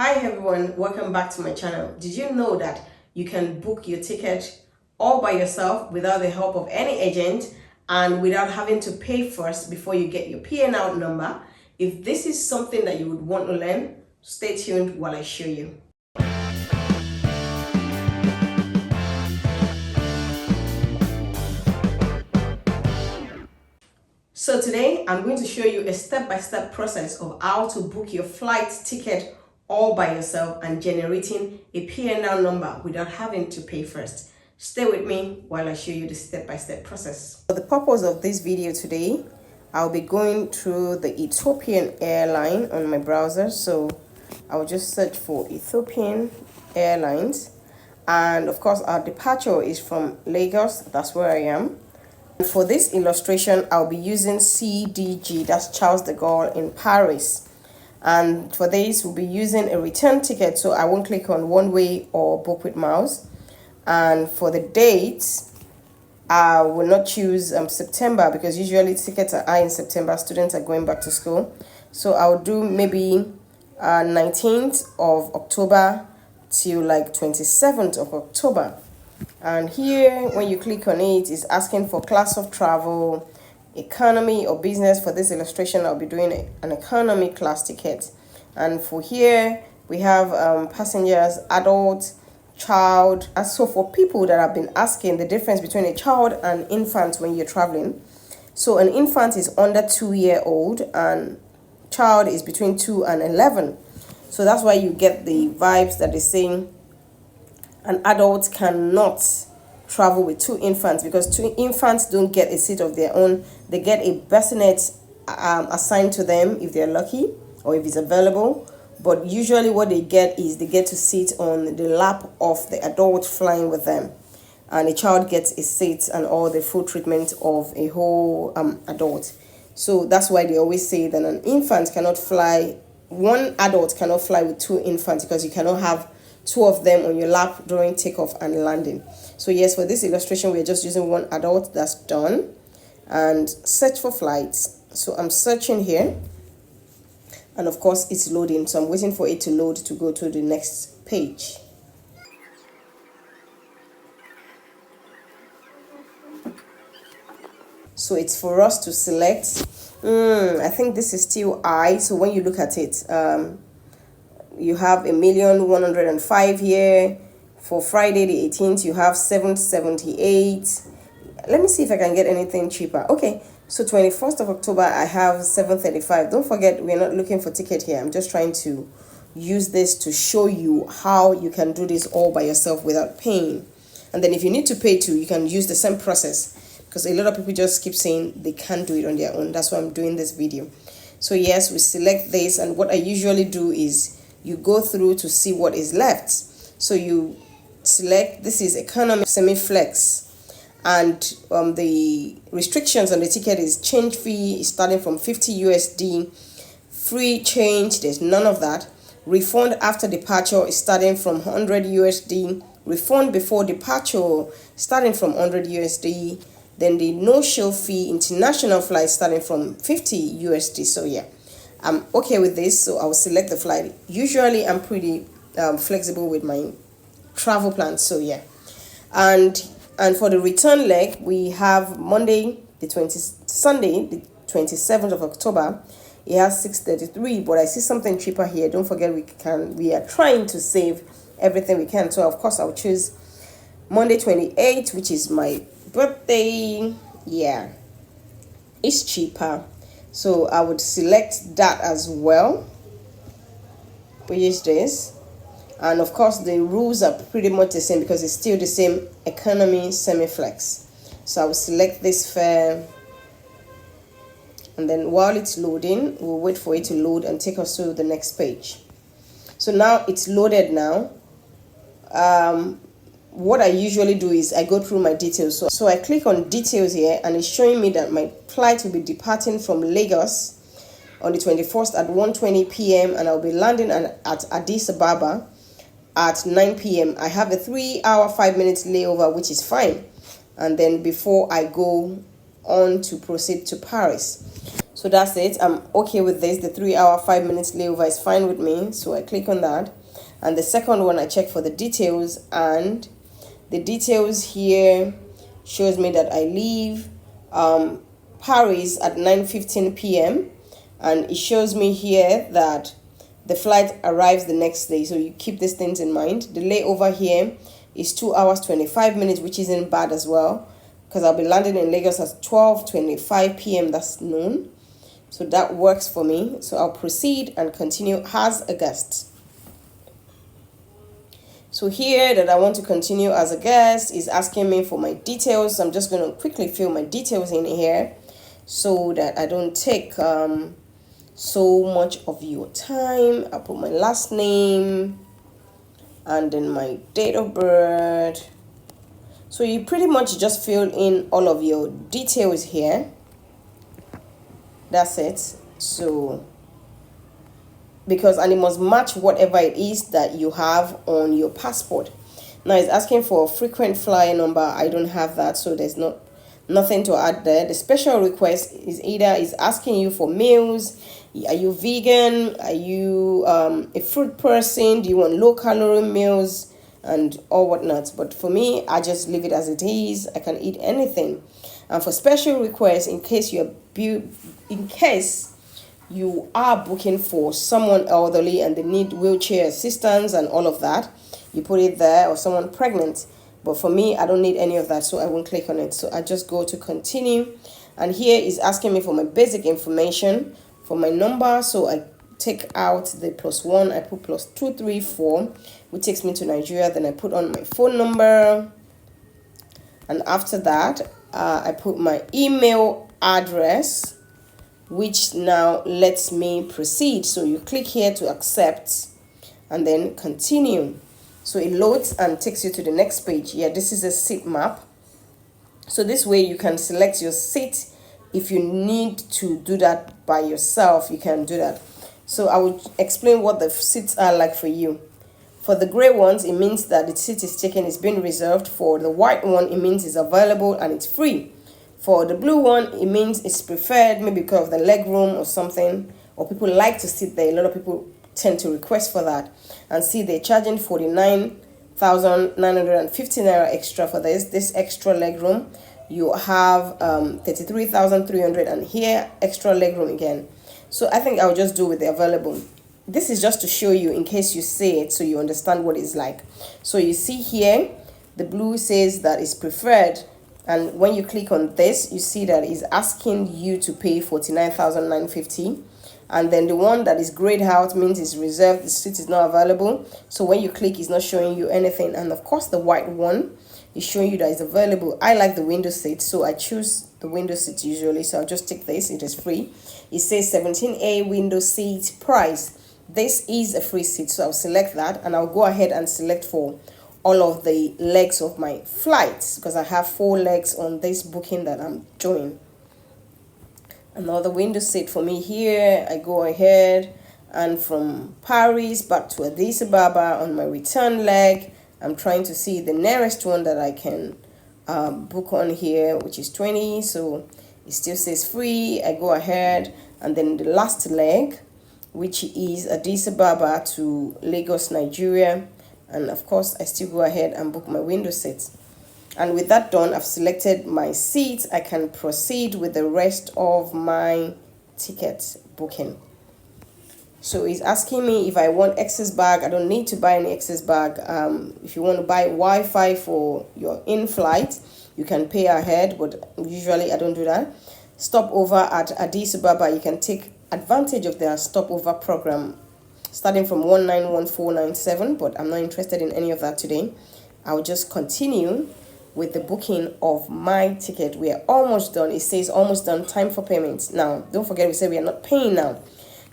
Hi everyone, welcome back to my channel. Did you know that you can book your ticket all by yourself without the help of any agent and without having to pay first before you get your PNL number? If this is something that you would want to learn, stay tuned while I show you. So today I'm going to show you a step-by-step process of how to book your flight ticket all by yourself and generating a PNL number without having to pay first. Stay with me while I show you the step-by-step process. For the purpose of this video today, I'll be going through the Ethiopian airline on my browser. So I'll just search for Ethiopian Airlines. And of course, our departure is from Lagos. That's where I am. For this illustration, I'll be using CDG, that's Charles de Gaulle in Paris. And for this, we'll be using a return ticket, so I won't click on one way or book with mouse. And for the dates, I will not choose September because usually tickets are high in September. Students are going back to school. So I'll do maybe 19th of October till like 27th of October. And here, when you click on it, it's asking for class of travel, economy or business. For this illustration, I'll be doing an economy class ticket. And for here, we have passengers, adult, child. And so for people that have been asking the difference between a child and infant when you're traveling. So an infant is under 2-year-old and child is between 2 and 11. So that's why you get the vibes that they're saying an adult cannot travel with 2 infants because 2 infants don't get a seat of their own. They get a bassinet assigned to them if they're lucky or if it's available. But usually what they get is they get to sit on the lap of the adult flying with them. And a child gets a seat and all the full treatment of a whole adult. So that's why they always say that an infant cannot fly, one adult cannot fly with 2 infants because you cannot have 2 of them on your lap during takeoff and landing. So yes, for this illustration, we're just using 1 adult. That's done. And search for flights. So I'm searching here. And of course, it's loading. So I'm waiting for it to load to go to the next page. So it's for us to select. I think this is still I. So when you look at it, you have 1,105 here. For Friday the 18th, you have 778. Let me see if I can get anything cheaper. Okay, so 21st of October, I have 735. Don't forget, we're not looking for ticket here. I'm just trying to use this to show you how you can do this all by yourself without paying. And then if you need to pay too, you can use the same process because a lot of people just keep saying they can't do it on their own. That's why I'm doing this video. So yes, we select this, and what I usually do is you go through to see what is left. So you select, this is economy semi-flex, and the restrictions on the ticket is change fee starting from 50 USD, free change, there's none of that. Refund after departure is starting from 100 USD, refund before departure starting from 100 USD, then the no-show fee international flight starting from 50 USD. So yeah, I'm okay with this, so I'll select the flight. Usually I'm pretty flexible with my travel plans, so yeah. And for the return leg, we have Sunday the 27th of October. It has 633, but I see something cheaper here. Don't forget, we are trying to save everything we can. So of course I'll choose Monday 28th, which is my birthday. Yeah, it's cheaper. So I would select that as well, which is this. And of course, the rules are pretty much the same because it's still the same economy semi-flex. So I will select this fare. And then while it's loading, we'll wait for it to load and take us to the next page. So now it's loaded now. What I usually do is I go through my details. So I click on details here, and it's showing me that my flight will be departing from Lagos on the 21st at 1:20 p.m. and I'll be landing at Addis Ababa at 9 p.m. I have a 3-hour 5 minutes layover, which is fine. And then before I go on to proceed to Paris. So that's it. I'm okay with this. The 3 hour 5 minutes layover is fine with me. So I click on that. And the second one, I check for the details, and the details here shows me that I leave Paris at 9:15 p.m. and it shows me here that the flight arrives the next day. So you keep these things in mind. The layover here is 2 hours 25 minutes, which isn't bad as well, because I'll be landing in Lagos at 12:25 p.m. That's noon. So that works for me. So I'll proceed and continue as a guest. So here that I want to continue as a guest is asking me for my details. I'm just going to quickly fill my details in here so that I don't take so much of your time. I'll put my last name and then my date of birth. So you pretty much just fill in all of your details here. That's it. So and it must match whatever it is that you have on your passport. Now it's asking for a frequent flyer number. I don't have that, so there's nothing to add there. The special request is either is asking you for meals. Are you vegan? Are you a fruit person? Do you want low calorie meals and all whatnot? But for me, I just leave it as it is. I can eat anything. And for special requests, in case you are booking for someone elderly and they need wheelchair assistance and all of that, you put it there, or someone pregnant. But for me, I don't need any of that, so I won't click on it. So I just go to continue, and here is asking me for my basic information for my number. So I take out the +1, I put +234, which takes me to Nigeria. Then I put on my phone number, and after that I put my email address, which now lets me proceed. So you click here to accept and then continue. So it loads and takes you to the next page. Yeah, this is a seat map. So this way you can select your seat. If you need to do that by yourself, you can do that. So I will explain what the seats are like for you. For the gray ones, it means that the seat is taken, it's been reserved. For the white one, it means it's available and it's free. For the blue one, it means it's preferred, maybe because of the leg room or something, or people like to sit there. A lot of people tend to request for that. And see, they're charging 49,950 naira extra for this extra leg room. You have 33,300, and here extra leg room again. So I think I'll just do with the available. This is just to show you in case you see it, so you understand what it's like. So you see here, the blue says that it's preferred. And when you click on this, you see that it's asking you to pay 49,950. And then the one that is grayed out means it's reserved, the seat is not available. So when you click, it's not showing you anything. And of course, the white one is showing you that it's available. I like the window seat, so I choose the window seat usually. So I'll just take this, it is free. It says 17A window seat price. This is a free seat, so I'll select that, and I'll go ahead and select for all of the legs of my flights, because I have 4 legs on this booking that I'm doing. Another window seat for me here. I go ahead, and from Paris back to Addis Ababa on my return leg, I'm trying to see the nearest one that I can book on here, which is 20. So it still says free. I go ahead, and then the last leg, which is Addis Ababa to Lagos, Nigeria. And of course, I still go ahead and book my window seats. And with that done, I've selected my seats. I can proceed with the rest of my ticket booking. So it's asking me if I want excess bag. I don't need to buy any excess bag. If you want to buy Wi-Fi for your in-flight, you can pay ahead, but usually I don't do that. Stopover at Addis Ababa, you can take advantage of their stopover program starting from 191497, but I'm not interested in any of that today. I'll just continue with the booking of my ticket. We are almost done. It says almost done, time for payments. Now, don't forget, we said we are not paying now.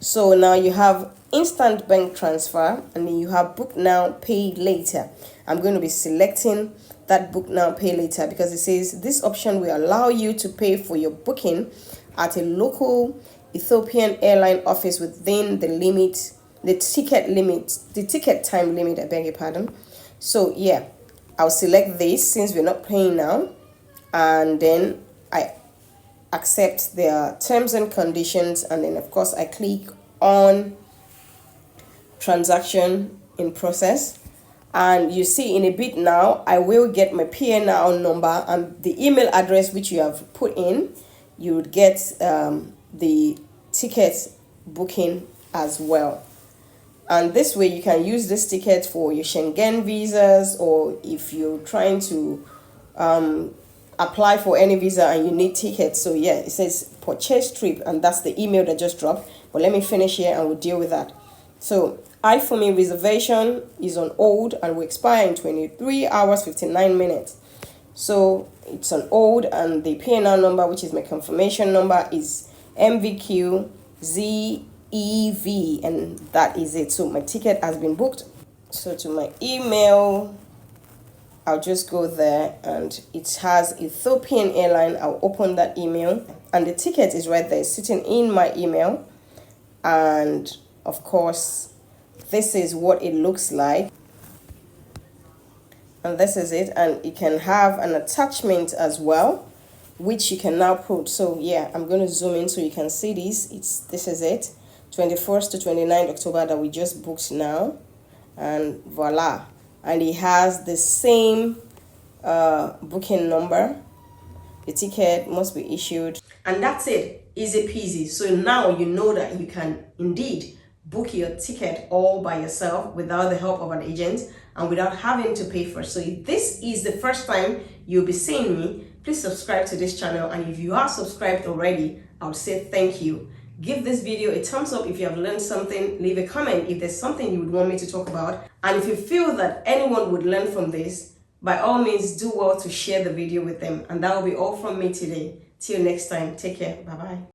So now you have instant bank transfer, and then you have book now, pay later. I'm going to be selecting that book now, pay later, because it says this option will allow you to pay for your booking at a local Ethiopian airline office within the limit, the ticket time limit, I beg your pardon. So yeah, I'll select this since we're not paying now, and then I accept their terms and conditions, and then of course I click on transaction in process. And you see in a bit now, I will get my PNR number and the email address which you have put in. You would get the ticket booking as well. And this way you can use this ticket for your Schengen visas, or if you're trying to apply for any visa and you need tickets. So yeah, it says purchase trip, and that's the email that just dropped. But let me finish here and we'll deal with that. So iFunmi reservation is on hold and will expire in 23 hours 59 minutes. So it's on hold, and the PNR number, which is my confirmation number, is MVQZEV, and that is it. So my ticket has been booked. So to my email, I'll just go there, and it has Ethiopian airline. I'll open that email, and the ticket is right there, sitting in my email. And of course, this is what it looks like, and this is it. And it can have an attachment as well, which you can now put. So yeah, I'm going to zoom in so you can see this. This is it, 21st to 29th October that we just booked now, and voila. And it has the same booking number. The ticket must be issued, and that's it. Easy peasy. So now you know that you can indeed book your ticket all by yourself without the help of an agent and without having to pay for it. So if this is the first time you'll be seeing me, please subscribe to this channel. And if you are subscribed already, I would say thank you. Give this video a thumbs up if you have learned something. Leave a comment if there's something you would want me to talk about. And if you feel that anyone would learn from this, by all means do well to share the video with them. And that will be all from me today. Till next time, take care. Bye-bye.